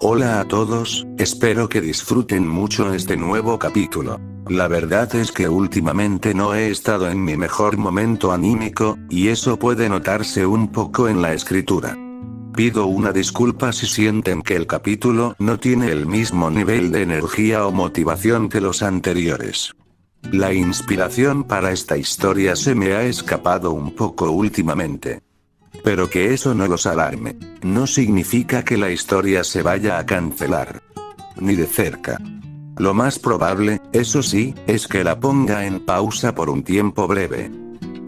Hola a todos, espero que disfruten mucho este nuevo capítulo. La verdad es que últimamente no he estado en mi mejor momento anímico, y eso puede notarse un poco en la escritura. Pido una disculpa si sienten que el capítulo no tiene el mismo nivel de energía o motivación que los anteriores. La inspiración para esta historia se me ha escapado un poco últimamente. Pero que eso no los alarme. No significa que la historia se vaya a cancelar. Ni de cerca. Lo más probable, eso sí, es que la ponga en pausa por un tiempo breve.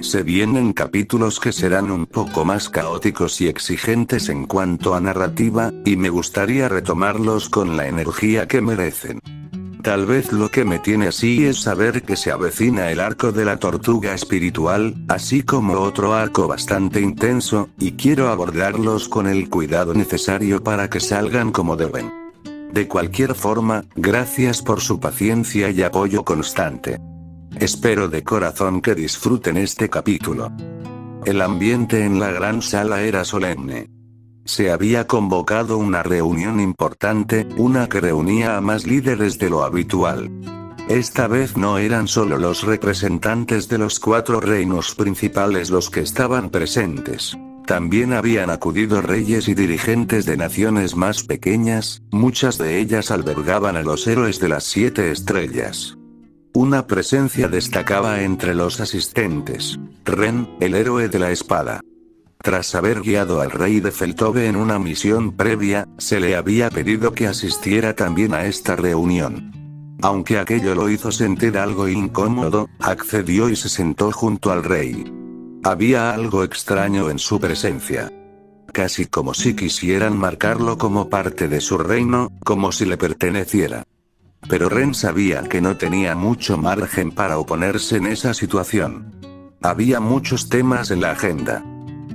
Se vienen capítulos que serán un poco más caóticos y exigentes en cuanto a narrativa, y me gustaría retomarlos con la energía que merecen. Tal vez lo que me tiene así es saber que se avecina el arco de la tortuga espiritual, así como otro arco bastante intenso, y quiero abordarlos con el cuidado necesario para que salgan como deben. De cualquier forma, gracias por su paciencia y apoyo constante. Espero de corazón que disfruten este capítulo. El ambiente en la gran sala era solemne. Se había convocado una reunión importante, una que reunía a más líderes de lo habitual. Esta vez no eran solo los representantes de los 4 reinos principales los que estaban presentes. También habían acudido reyes y dirigentes de naciones más pequeñas, muchas de ellas albergaban a los héroes de las 7 estrellas. Una presencia destacaba entre los asistentes: Ren, el héroe de la espada. Tras haber guiado al rey de Feltove en una misión previa, se le había pedido que asistiera también a esta reunión. Aunque aquello lo hizo sentir algo incómodo, accedió y se sentó junto al rey. Había algo extraño en su presencia. Casi como si quisieran marcarlo como parte de su reino, como si le perteneciera. Pero Ren sabía que no tenía mucho margen para oponerse en esa situación. Había muchos temas en la agenda.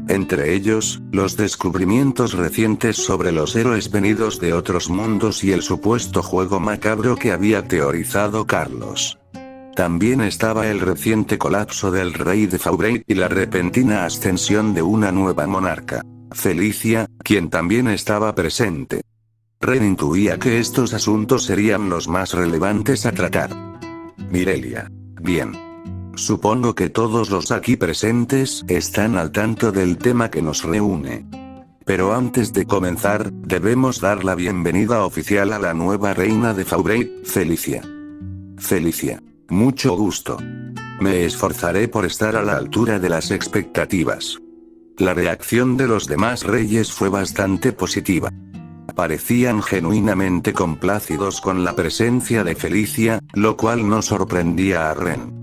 Entre ellos, los descubrimientos recientes sobre los héroes venidos de otros mundos y el supuesto juego macabro que había teorizado Carlos. También estaba el reciente colapso del rey de Faubreid y la repentina ascensión de una nueva monarca, Felicia, quien también estaba presente. Ren intuía que estos asuntos serían los más relevantes a tratar. Mirelia. Bien. Supongo que todos los aquí presentes están al tanto del tema que nos reúne. Pero antes de comenzar, debemos dar la bienvenida oficial a la nueva reina de Faubreid, Felicia. Felicia. Mucho gusto. Me esforzaré por estar a la altura de las expectativas. La reacción de los demás reyes fue bastante positiva. Parecían genuinamente complacidos con la presencia de Felicia, lo cual no sorprendía a Ren.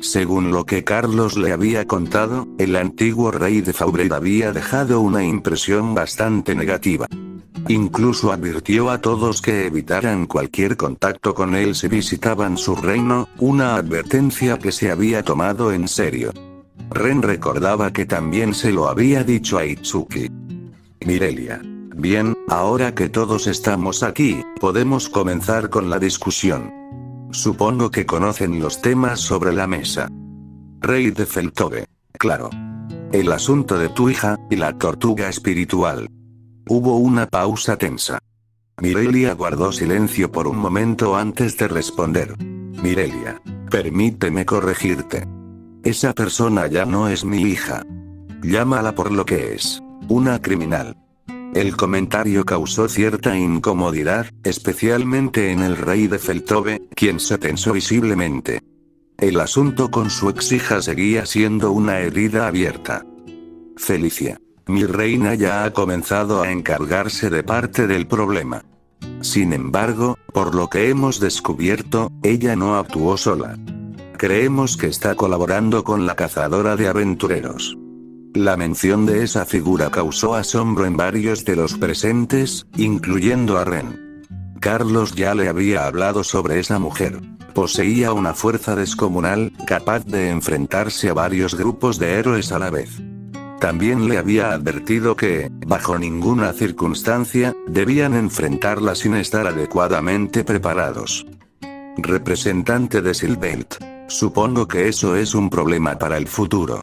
Según lo que Carlos le había contado, el antiguo rey de Faubreid había dejado una impresión bastante negativa. Incluso advirtió a todos que evitaran cualquier contacto con él si visitaban su reino, una advertencia que se había tomado en serio. Ren recordaba que también se lo había dicho a Itsuki. Mirelia. Bien, ahora que todos estamos aquí, podemos comenzar con la discusión. Supongo que conocen los temas sobre la mesa. Rey de Feltove. Claro. El asunto de tu hija, y la tortuga espiritual. Hubo una pausa tensa. Mirelia guardó silencio por un momento antes de responder. Mirelia. Permíteme corregirte. Esa persona ya no es mi hija. Llámala por lo que es. Una criminal. El comentario causó cierta incomodidad, especialmente en el rey de Feltove, quien se tensó visiblemente. El asunto con su exhija seguía siendo una herida abierta. Felicia. Mi reina ya ha comenzado a encargarse de parte del problema. Sin embargo, por lo que hemos descubierto, ella no actuó sola. Creemos que está colaborando con la cazadora de aventureros. La mención de esa figura causó asombro en varios de los presentes, incluyendo a Ren. Carlos ya le había hablado sobre esa mujer. Poseía una fuerza descomunal, capaz de enfrentarse a varios grupos de héroes a la vez. También le había advertido que, bajo ninguna circunstancia, debían enfrentarla sin estar adecuadamente preparados. Representante de Silbelt. Supongo que eso es un problema para el futuro.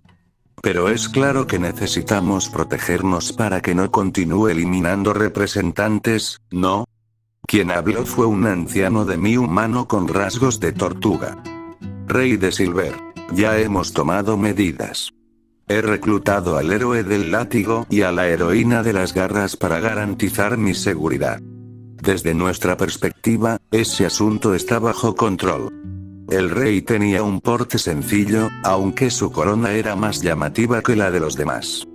Pero es claro que necesitamos protegernos para que no continúe eliminando representantes, ¿no? Quien habló fue un anciano demi-humano con rasgos de tortuga. Rey de Silver, ya hemos tomado medidas. He reclutado al héroe del látigo y a la heroína de las garras para garantizar mi seguridad. Desde nuestra perspectiva, ese asunto está bajo control. El rey tenía un porte sencillo, aunque su corona era más llamativa que la de los demás.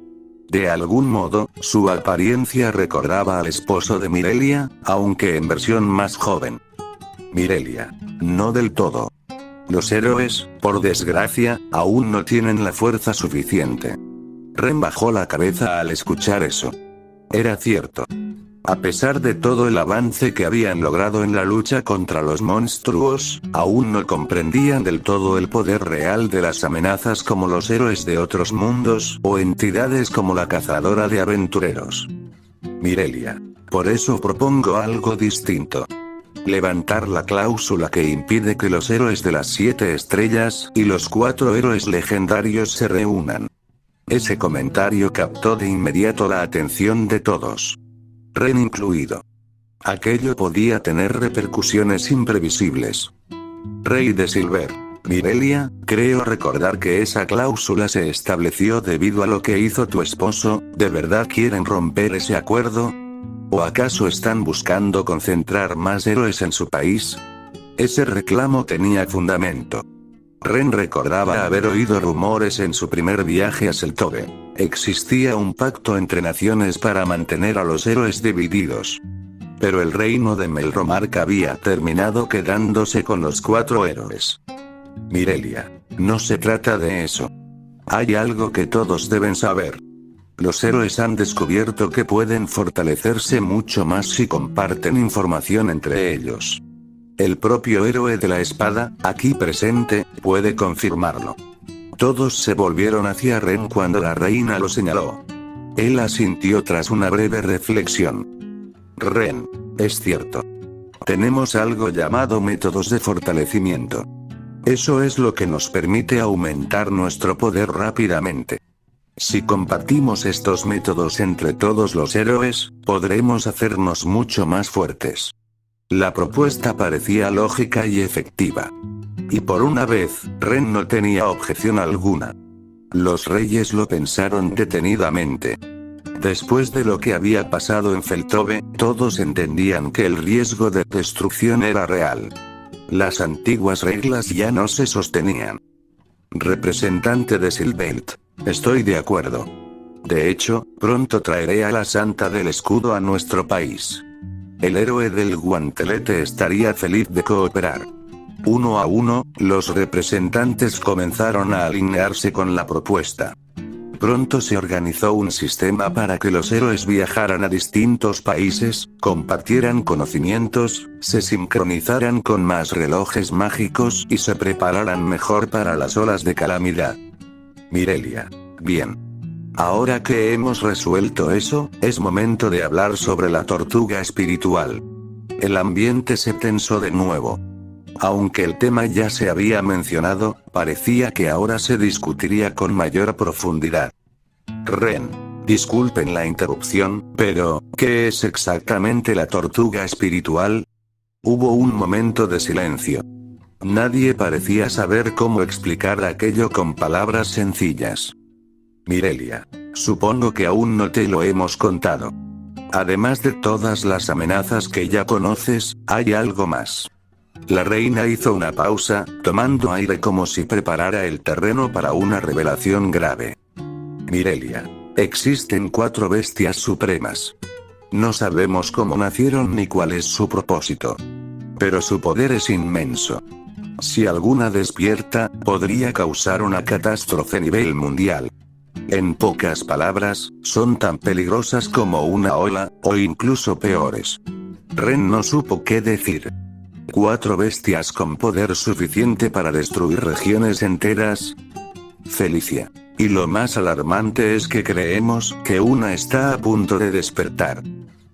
De algún modo, su apariencia recordaba al esposo de Mirelia, aunque en versión más joven. Mirelia. No del todo. Los héroes, por desgracia, aún no tienen la fuerza suficiente. Ren bajó la cabeza al escuchar eso. Era cierto. A pesar de todo el avance que habían logrado en la lucha contra los monstruos, aún no comprendían del todo el poder real de las amenazas como los héroes de otros mundos, o entidades como la cazadora de aventureros. Mirelia. Por eso propongo algo distinto. Levantar la cláusula que impide que los héroes de las 7 estrellas y los 4 héroes legendarios se reúnan. Ese comentario captó de inmediato la atención de todos. Ren incluido. Aquello podía tener repercusiones imprevisibles. Rey de Silver. Mirelia, creo recordar que esa cláusula se estableció debido a lo que hizo tu esposo. ¿De verdad quieren romper ese acuerdo? ¿O acaso están buscando concentrar más héroes en su país? Ese reclamo tenía fundamento. Ren recordaba haber oído rumores en su primer viaje a Seltobe. Existía un pacto entre naciones para mantener a los héroes divididos. Pero el reino de Melromark había terminado quedándose con los 4 héroes. Mirelia. No se trata de eso. Hay algo que todos deben saber. Los héroes han descubierto que pueden fortalecerse mucho más si comparten información entre ellos. El propio héroe de la espada, aquí presente, puede confirmarlo. Todos se volvieron hacia Ren cuando la reina lo señaló. Él asintió tras una breve reflexión. Ren. Es cierto. Tenemos algo llamado métodos de fortalecimiento. Eso es lo que nos permite aumentar nuestro poder rápidamente. Si compartimos estos métodos entre todos los héroes, podremos hacernos mucho más fuertes. La propuesta parecía lógica y efectiva. Y por una vez, Ren no tenía objeción alguna. Los reyes lo pensaron detenidamente. Después de lo que había pasado en Feltobe, todos entendían que el riesgo de destrucción era real. Las antiguas reglas ya no se sostenían. Representante de Silbelt. Estoy de acuerdo. De hecho, pronto traeré a la Santa del Escudo a nuestro país. El héroe del guantelete estaría feliz de cooperar. Uno a uno, los representantes comenzaron a alinearse con la propuesta. Pronto se organizó un sistema para que los héroes viajaran a distintos países, compartieran conocimientos, se sincronizaran con más relojes mágicos y se prepararan mejor para las olas de calamidad. Mirelia. Bien. Ahora que hemos resuelto eso, es momento de hablar sobre la tortuga espiritual. El ambiente se tensó de nuevo. Aunque el tema ya se había mencionado, parecía que ahora se discutiría con mayor profundidad. Ren. Disculpen la interrupción, pero, ¿qué es exactamente la tortuga espiritual? Hubo un momento de silencio. Nadie parecía saber cómo explicar aquello con palabras sencillas. Mirelia. Supongo que aún no te lo hemos contado. Además de todas las amenazas que ya conoces, hay algo más. La reina hizo una pausa, tomando aire como si preparara el terreno para una revelación grave. Mirelia. Existen 4 bestias supremas. No sabemos cómo nacieron ni cuál es su propósito. Pero su poder es inmenso. Si alguna despierta, podría causar una catástrofe a nivel mundial. En pocas palabras, son tan peligrosas como una ola, o incluso peores. Ren no supo qué decir. 4 bestias con poder suficiente para destruir regiones enteras. Felicia. Y lo más alarmante es que creemos que una está a punto de despertar.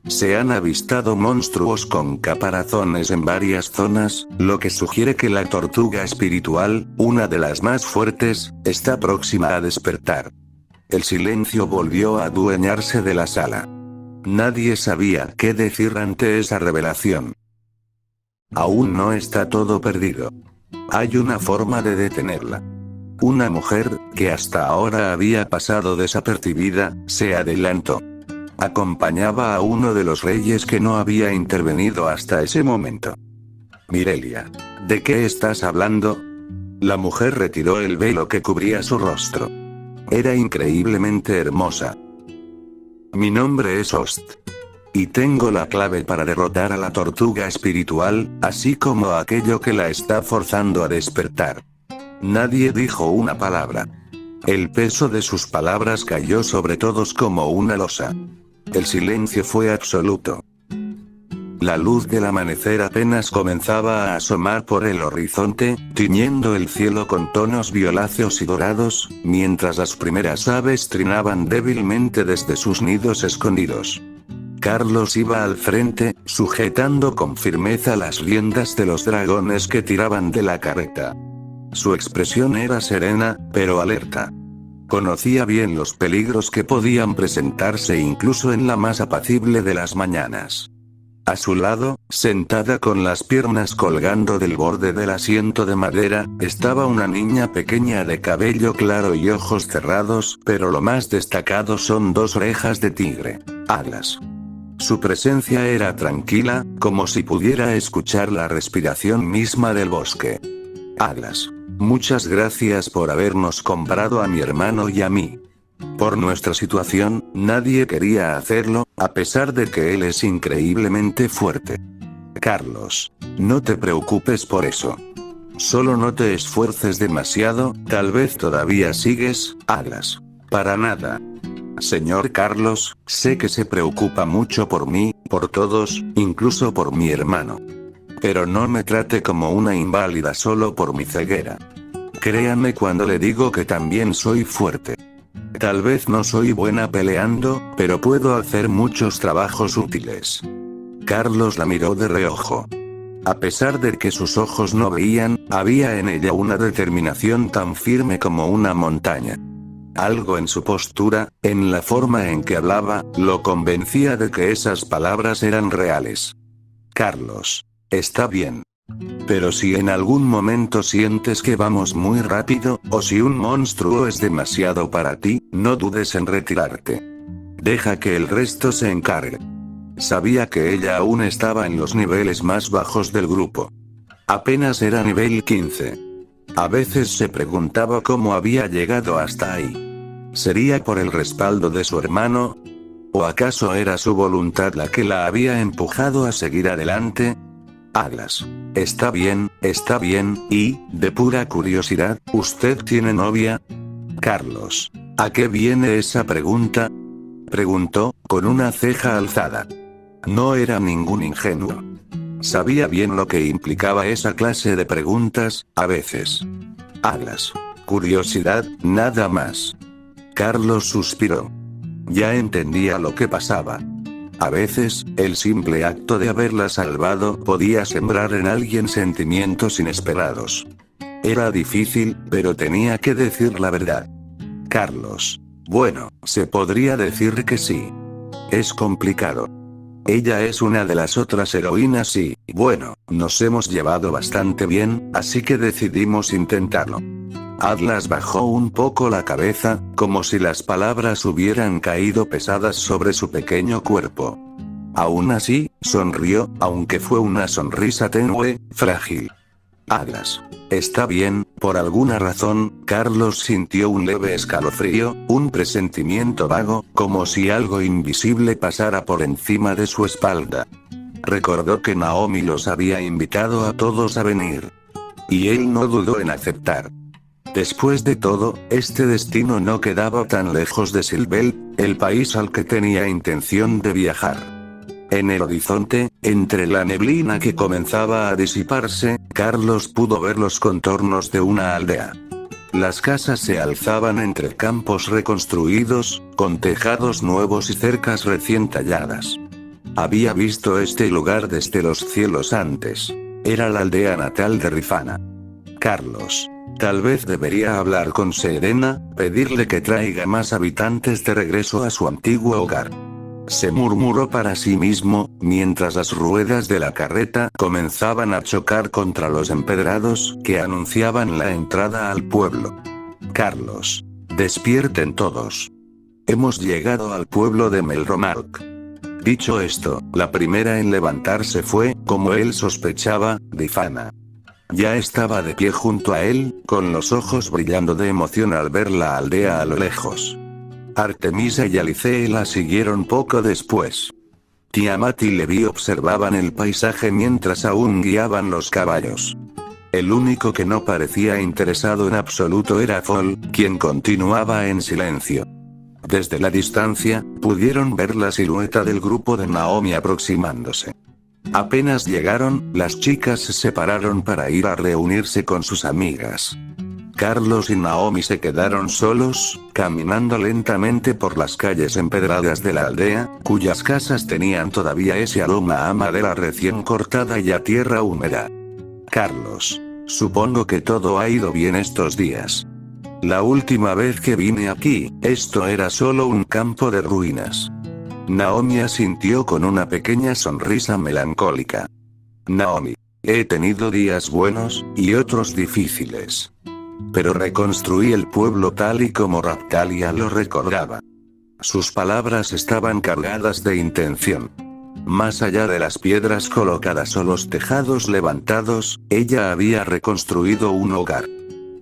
Se han avistado monstruos con caparazones en varias zonas, lo que sugiere que la tortuga espiritual, una de las más fuertes, está próxima a despertar. El silencio volvió a adueñarse de la sala. Nadie sabía qué decir ante esa revelación. Aún no está todo perdido. Hay una forma de detenerla. Una mujer, que hasta ahora había pasado desapercibida, se adelantó. Acompañaba a uno de los reyes que no había intervenido hasta ese momento. Mirelia. ¿De qué estás hablando? La mujer retiró el velo que cubría su rostro. Era increíblemente hermosa. Mi nombre es Ost. Y tengo la clave para derrotar a la tortuga espiritual, así como a aquello que la está forzando a despertar. Nadie dijo una palabra. El peso de sus palabras cayó sobre todos como una losa. El silencio fue absoluto. La luz del amanecer apenas comenzaba a asomar por el horizonte, tiñendo el cielo con tonos violáceos y dorados, mientras las primeras aves trinaban débilmente desde sus nidos escondidos. Carlos iba al frente, sujetando con firmeza las riendas de los dragones que tiraban de la carreta. Su expresión era serena, pero alerta. Conocía bien los peligros que podían presentarse incluso en la más apacible de las mañanas. A su lado, sentada con las piernas colgando del borde del asiento de madera, estaba una niña pequeña de cabello claro y ojos cerrados, pero lo más destacado son dos orejas de tigre. Alas. Su presencia era tranquila, como si pudiera escuchar la respiración misma del bosque. Alas. Muchas gracias por habernos comprado a mi hermano y a mí. Por nuestra situación, nadie quería hacerlo, a pesar de que él es increíblemente fuerte. Carlos. No te preocupes por eso. Solo no te esfuerces demasiado, tal vez todavía sigues, Alas. Para nada. Señor Carlos, sé que se preocupa mucho por mí, por todos, incluso por mi hermano. Pero no me trate como una inválida solo por mi ceguera. Créame cuando le digo que también soy fuerte. Tal vez no soy buena peleando, pero puedo hacer muchos trabajos útiles. Carlos la miró de reojo. A pesar de que sus ojos no veían, había en ella una determinación tan firme como una montaña. Algo en su postura, en la forma en que hablaba, lo convencía de que esas palabras eran reales. Carlos. Está bien. Pero si en algún momento sientes que vamos muy rápido, o si un monstruo es demasiado para ti, no dudes en retirarte. Deja que el resto se encargue. Sabía que ella aún estaba en los niveles más bajos del grupo. Apenas era nivel 15. A veces se preguntaba cómo había llegado hasta ahí. ¿Sería por el respaldo de su hermano? ¿O acaso era su voluntad la que la había empujado a seguir adelante? Alas. Está bien, y, de pura curiosidad, ¿usted tiene novia? Carlos. ¿A qué viene esa pregunta? Preguntó, con una ceja alzada. No era ningún ingenuo. Sabía bien lo que implicaba esa clase de preguntas, a veces. Alas. Curiosidad, nada más. Carlos suspiró. Ya entendía lo que pasaba. A veces, el simple acto de haberla salvado podía sembrar en alguien sentimientos inesperados. Era difícil, pero tenía que decir la verdad. Carlos. Bueno, se podría decir que sí. Es complicado. Ella es una de las otras heroínas y, bueno, nos hemos llevado bastante bien, así que decidimos intentarlo. Atlas bajó un poco la cabeza, como si las palabras hubieran caído pesadas sobre su pequeño cuerpo. Aún así, sonrió, aunque fue una sonrisa tenue, frágil. Atlas. Está bien, por alguna razón, Carlos sintió un leve escalofrío, un presentimiento vago, como si algo invisible pasara por encima de su espalda. Recordó que Naomi los había invitado a todos a venir. Y él no dudó en aceptar. Después de todo, este destino no quedaba tan lejos de Silvel, el país al que tenía intención de viajar. En el horizonte, entre la neblina que comenzaba a disiparse, Carlos pudo ver los contornos de una aldea. Las casas se alzaban entre campos reconstruidos, con tejados nuevos y cercas recién talladas. Había visto este lugar desde los cielos antes. Era la aldea natal de Rifana. Carlos. Tal vez debería hablar con Serena, pedirle que traiga más habitantes de regreso a su antiguo hogar. se murmuró para sí mismo, mientras las ruedas de la carreta comenzaban a chocar contra los empedrados que anunciaban la entrada al pueblo. Carlos. Despierten todos. Hemos llegado al pueblo de Melromark. Dicho esto, la primera en levantarse fue, como él sospechaba, Difana. Ya estaba de pie junto a él, con los ojos brillando de emoción al ver la aldea a lo lejos. Artemisa y Alice la siguieron poco después. Tiamat y Levi observaban el paisaje mientras aún guiaban los caballos. El único que no parecía interesado en absoluto era Fall, quien continuaba en silencio. Desde la distancia, pudieron ver la silueta del grupo de Naomi aproximándose. Apenas llegaron, las chicas se separaron para ir a reunirse con sus amigas. Carlos y Naomi se quedaron solos, caminando lentamente por las calles empedradas de la aldea, cuyas casas tenían todavía ese aroma a madera recién cortada y a tierra húmeda. Carlos. Supongo que todo ha ido bien estos días. La última vez que vine aquí, esto era solo un campo de ruinas. Naomi asintió con una pequeña sonrisa melancólica. Naomi. He tenido días buenos, y otros difíciles. Pero reconstruí el pueblo tal y como Raptalia lo recordaba. Sus palabras estaban cargadas de intención. Más allá de las piedras colocadas o los tejados levantados, ella había reconstruido un hogar.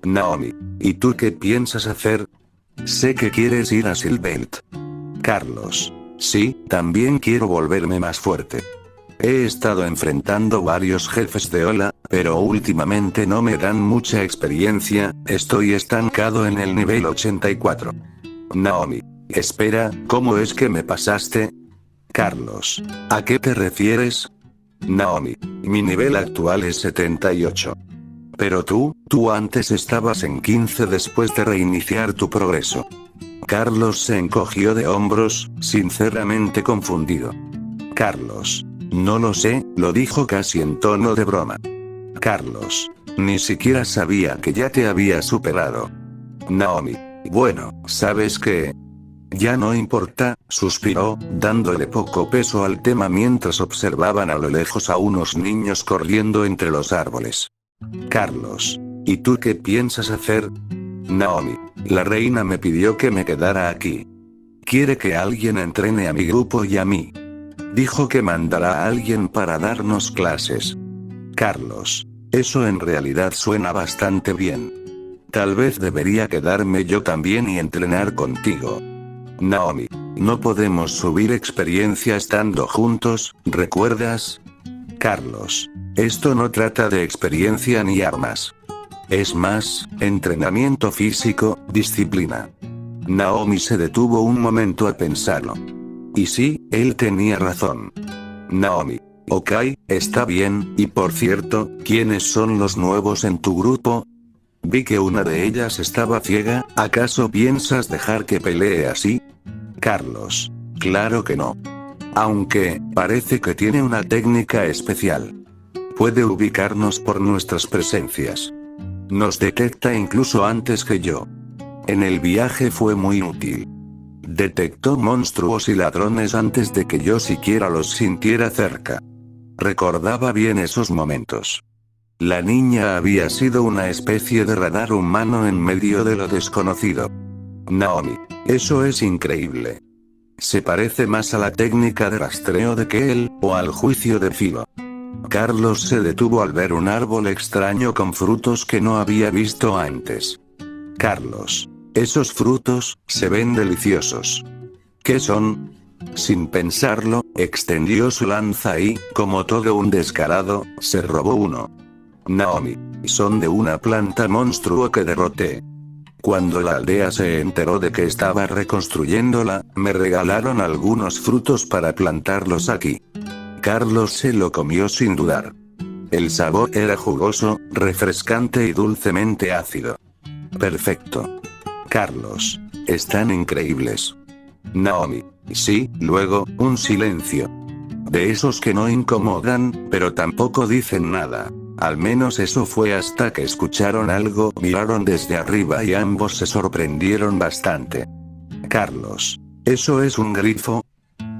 Naomi. ¿Y tú qué piensas hacer? Sé que quieres ir a Silvelt. Carlos. Sí, también quiero volverme más fuerte. He estado enfrentando varios jefes de Ola, pero últimamente no me dan mucha experiencia, estoy estancado en el nivel 84. Naomi. Espera, ¿cómo es que me pasaste? Carlos. ¿A qué te refieres? Naomi. Mi nivel actual es 78. Pero tú antes estabas en 15 después de reiniciar tu progreso. Carlos se encogió de hombros, sinceramente confundido. Carlos. No lo sé, lo dijo casi en tono de broma. Carlos. Ni siquiera sabía que ya te había superado. Naomi. Bueno, ¿sabes qué? Ya no importa, suspiró, dándole poco peso al tema mientras observaban a lo lejos a unos niños corriendo entre los árboles. Carlos. ¿Y tú qué piensas hacer? Naomi. La reina me pidió que me quedara aquí. Quiere que alguien entrene a mi grupo y a mí. Dijo que mandará a alguien para darnos clases. Carlos. Eso en realidad suena bastante bien. Tal vez debería quedarme yo también y entrenar contigo. Naomi. No podemos subir experiencia estando juntos, ¿recuerdas? Carlos. Esto no trata de experiencia ni armas. Es más, entrenamiento físico, disciplina. Naomi se detuvo un momento a pensarlo. Y sí, él tenía razón. Naomi. Ok, está bien, y por cierto, ¿quiénes son los nuevos en tu grupo? Vi que una de ellas estaba ciega, ¿acaso piensas dejar que pelee así? Carlos. Claro que no. Aunque, parece que tiene una técnica especial. Puede ubicarnos por nuestras presencias. Nos detecta incluso antes que yo. En el viaje fue muy útil. Detectó monstruos y ladrones antes de que yo siquiera los sintiera cerca. Recordaba bien esos momentos. La niña había sido una especie de radar humano en medio de lo desconocido. Naomi. Eso es increíble. Se parece más a la técnica de rastreo de Keel, o al juicio de Philo. Carlos se detuvo al ver un árbol extraño con frutos que no había visto antes. Carlos. Esos frutos, se ven deliciosos. ¿Qué son? Sin pensarlo, extendió su lanza y, como todo un descarado, se robó uno. Naomi. Son de una planta monstruo que derroté. Cuando la aldea se enteró de que estaba reconstruyéndola, me regalaron algunos frutos para plantarlos aquí. Carlos se lo comió sin dudar. El sabor era jugoso, refrescante y dulcemente ácido. Perfecto. Carlos. Están increíbles. Naomi. Sí, luego, un silencio. De esos que no incomodan, pero tampoco dicen nada. Al menos eso fue hasta que escucharon algo, miraron desde arriba y ambos se sorprendieron bastante. Carlos. ¿Eso es un grifo?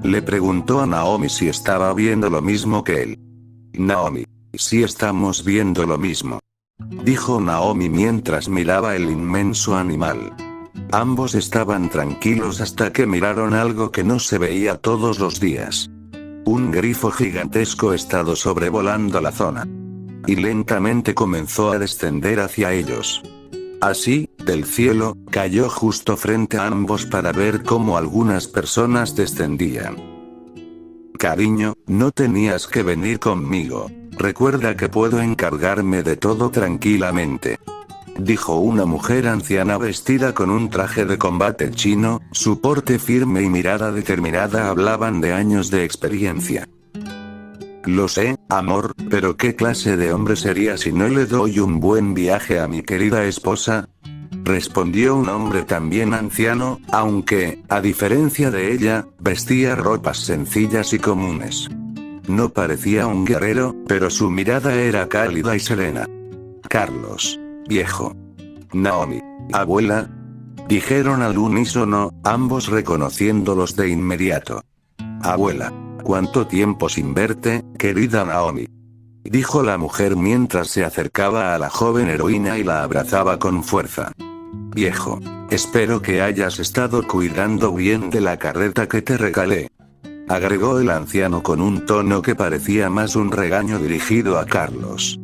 Le preguntó a Naomi si estaba viendo lo mismo que él. Naomi. Sí, estamos viendo lo mismo, dijo Naomi mientras miraba el inmenso animal. Ambos estaban tranquilos hasta que miraron algo que no se veía todos los días. Un grifo gigantesco estaba sobrevolando la zona. Y lentamente comenzó a descender hacia ellos. Así, del cielo, cayó justo frente a ambos para ver cómo algunas personas descendían. Cariño, no tenías que venir conmigo. Recuerda que puedo encargarme de todo tranquilamente, dijo una mujer anciana vestida con un traje de combate chino. Su porte firme y mirada determinada hablaban de años de experiencia. Lo sé, amor, pero ¿qué clase de hombre sería si no le doy un buen viaje a mi querida esposa?, respondió un hombre también anciano, aunque, a diferencia de ella, vestía ropas sencillas y comunes. No parecía un guerrero, pero su mirada era cálida y serena. Carlos. Viejo. Naomi. Abuela. Dijeron al unísono, ambos reconociéndolos de inmediato. Abuela. ¿Cuánto tiempo sin verte, querida Naomi?, dijo la mujer mientras se acercaba a la joven heroína y la abrazaba con fuerza. Viejo. Espero que hayas estado cuidando bien de la carreta que te regalé, agregó el anciano con un tono que parecía más un regaño dirigido a Carlos.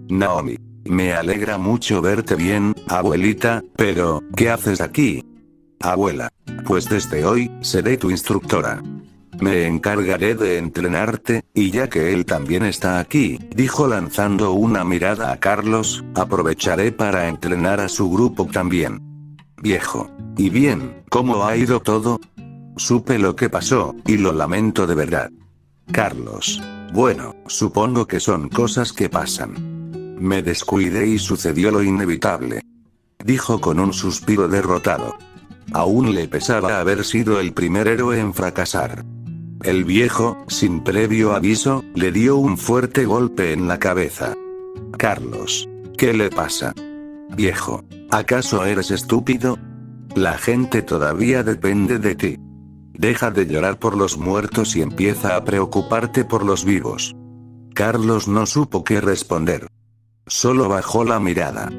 Naomi. Me alegra mucho verte bien, abuelita, pero, ¿qué haces aquí? Abuela. Pues desde hoy, seré tu instructora. Me encargaré de entrenarte, y ya que él también está aquí, dijo lanzando una mirada a Carlos, aprovecharé para entrenar a su grupo también. Viejo. Y bien, ¿cómo ha ido todo? Supe lo que pasó, y lo lamento de verdad. Carlos. Bueno, supongo que son cosas que pasan. Me descuidé y sucedió lo inevitable, dijo con un suspiro derrotado. Aún le pesaba haber sido el primer héroe en fracasar. El viejo, sin previo aviso, le dio un fuerte golpe en la cabeza. Carlos. ¿Qué le pasa? Viejo. ¿Acaso eres estúpido? La gente todavía depende de ti. Deja de llorar por los muertos y empieza a preocuparte por los vivos. Carlos no supo qué responder. Solo bajó la mirada.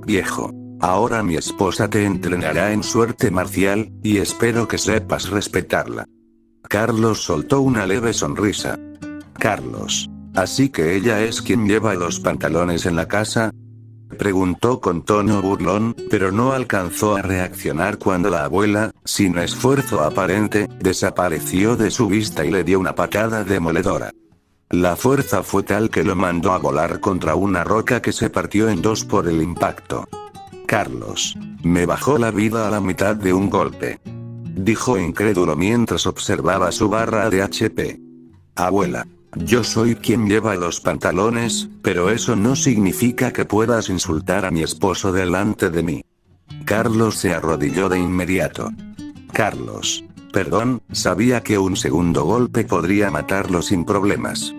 Viejo. Ahora mi esposa te entrenará en suerte marcial, y espero que sepas respetarla. Carlos soltó una leve sonrisa. Carlos. ¿Así que ella es quien lleva los pantalones en la casa?, preguntó con tono burlón, pero no alcanzó a reaccionar cuando la abuela, sin esfuerzo aparente, desapareció de su vista y le dio una patada demoledora. La fuerza fue tal que lo mandó a volar contra una roca que se partió en dos por el impacto. Carlos. Me bajó la vida a la mitad de un golpe, dijo incrédulo mientras observaba su barra de HP. Abuela. Yo soy quien lleva los pantalones, pero eso no significa que puedas insultar a mi esposo delante de mí. Carlos se arrodilló de inmediato. Carlos. Perdón, sabía que un segundo golpe podría matarlo sin problemas.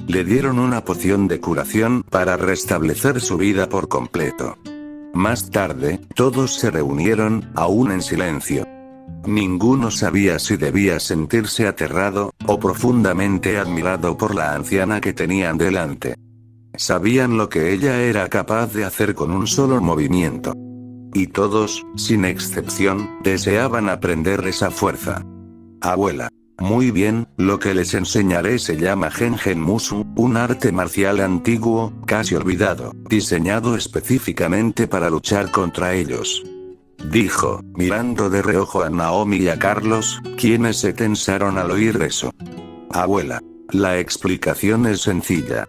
Le dieron una poción de curación para restablecer su vida por completo. Más tarde, todos se reunieron, aún en silencio. Ninguno sabía si debía sentirse aterrado, o profundamente admirado por la anciana que tenían delante. Sabían lo que ella era capaz de hacer con un solo movimiento. Y todos, sin excepción, deseaban aprender esa fuerza. Abuela. Muy bien, lo que les enseñaré se llama Gengen Musu, un arte marcial antiguo, casi olvidado, diseñado específicamente para luchar contra ellos, dijo, mirando de reojo a Naomi y a Carlos, quienes se tensaron al oír eso. Abuela. La explicación es sencilla.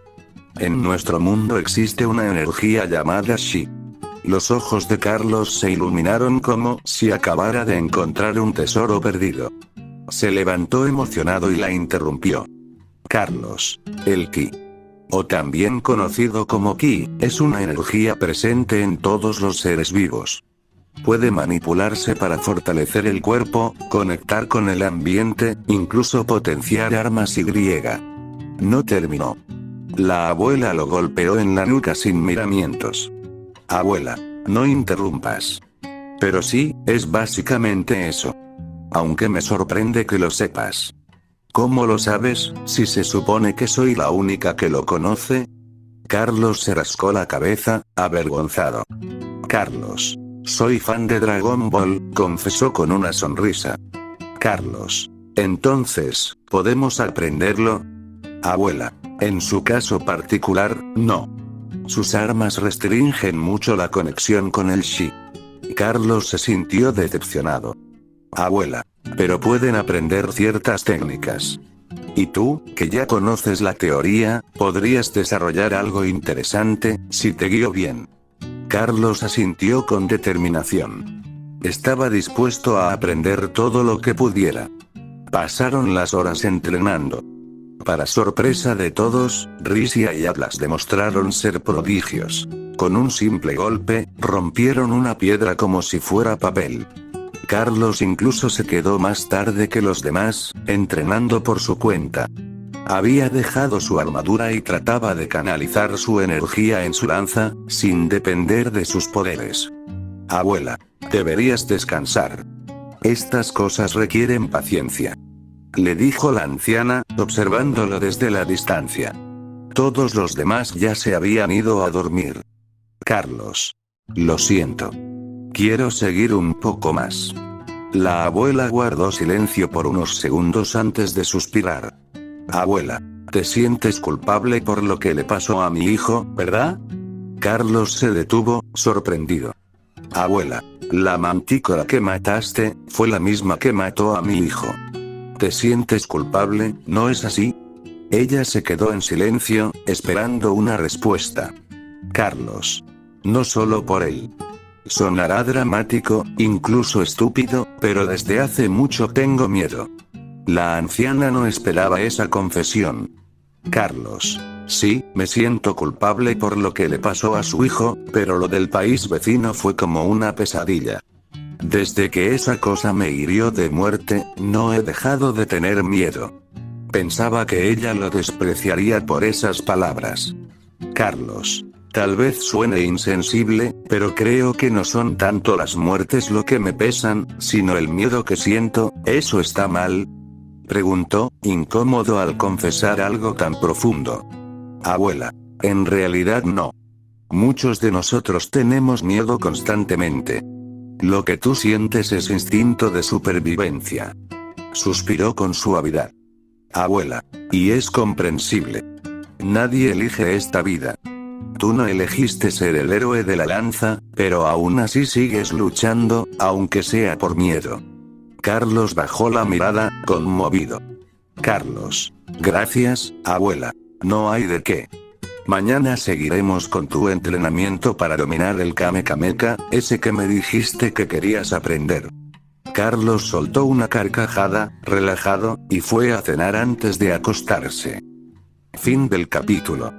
En nuestro mundo existe una energía llamada Shi. Los ojos de Carlos se iluminaron como si acabara de encontrar un tesoro perdido. Se levantó emocionado y la interrumpió. Carlos. El Ki, o también conocido como Ki, es una energía presente en todos los seres vivos. Puede manipularse para fortalecer el cuerpo, conectar con el ambiente, incluso potenciar armas y. No terminó. La abuela lo golpeó en la nuca sin miramientos. Abuela. No interrumpas. Pero sí, es básicamente eso. Aunque me sorprende que lo sepas. ¿Cómo lo sabes, si se supone que soy la única que lo conoce? Carlos se rascó la cabeza, avergonzado. Carlos. Soy fan de Dragon Ball, confesó con una sonrisa. Carlos. Entonces, ¿podemos aprenderlo? Abuela. En su caso particular, no. Sus armas restringen mucho la conexión con el Shi. Carlos se sintió decepcionado. Abuela. Pero pueden aprender ciertas técnicas. Y tú, que ya conoces la teoría, podrías desarrollar algo interesante, si te guío bien. Carlos asintió con determinación. Estaba dispuesto a aprender todo lo que pudiera. Pasaron las horas entrenando. Para sorpresa de todos, Risia y Atlas demostraron ser prodigios. Con un simple golpe, rompieron una piedra como si fuera papel. Carlos incluso se quedó más tarde que los demás, entrenando por su cuenta. Había dejado su armadura y trataba de canalizar su energía en su lanza, sin depender de sus poderes. Abuela, deberías descansar. Estas cosas requieren paciencia. Le dijo la anciana, observándolo desde la distancia. Todos los demás ya se habían ido a dormir. Carlos. Lo siento. Quiero seguir un poco más. La abuela guardó silencio por unos segundos antes de suspirar. Abuela, ¿te sientes culpable por lo que le pasó a mi hijo, verdad? Carlos se detuvo, sorprendido. Abuela, la mantícora que mataste, fue la misma que mató a mi hijo. ¿Te sientes culpable, no es así? Ella se quedó en silencio, esperando una respuesta. Carlos. No solo por él. Sonará dramático, incluso estúpido, pero desde hace mucho tengo miedo. La anciana no esperaba esa confesión. Carlos. Sí, me siento culpable por lo que le pasó a su hijo, pero lo del país vecino fue como una pesadilla. Desde que esa cosa me hirió de muerte, no he dejado de tener miedo. Pensaba que ella lo despreciaría por esas palabras. Carlos. Tal vez suene insensible, pero creo que no son tanto las muertes lo que me pesan, sino el miedo que siento. ¿Eso está mal?, preguntó, incómodo al confesar algo tan profundo. Abuela. En realidad no. Muchos de nosotros tenemos miedo constantemente. Lo que tú sientes es instinto de supervivencia. Suspiró con suavidad. Abuela. Y es comprensible. Nadie elige esta vida. Tú no elegiste ser el héroe de la lanza, pero aún así sigues luchando, aunque sea por miedo. Carlos bajó la mirada, conmovido. Carlos. Gracias, abuela. No hay de qué. Mañana seguiremos con tu entrenamiento para dominar el Kame Kame, ese que me dijiste que querías aprender. Carlos soltó una carcajada, relajado, y fue a cenar antes de acostarse. Fin del capítulo.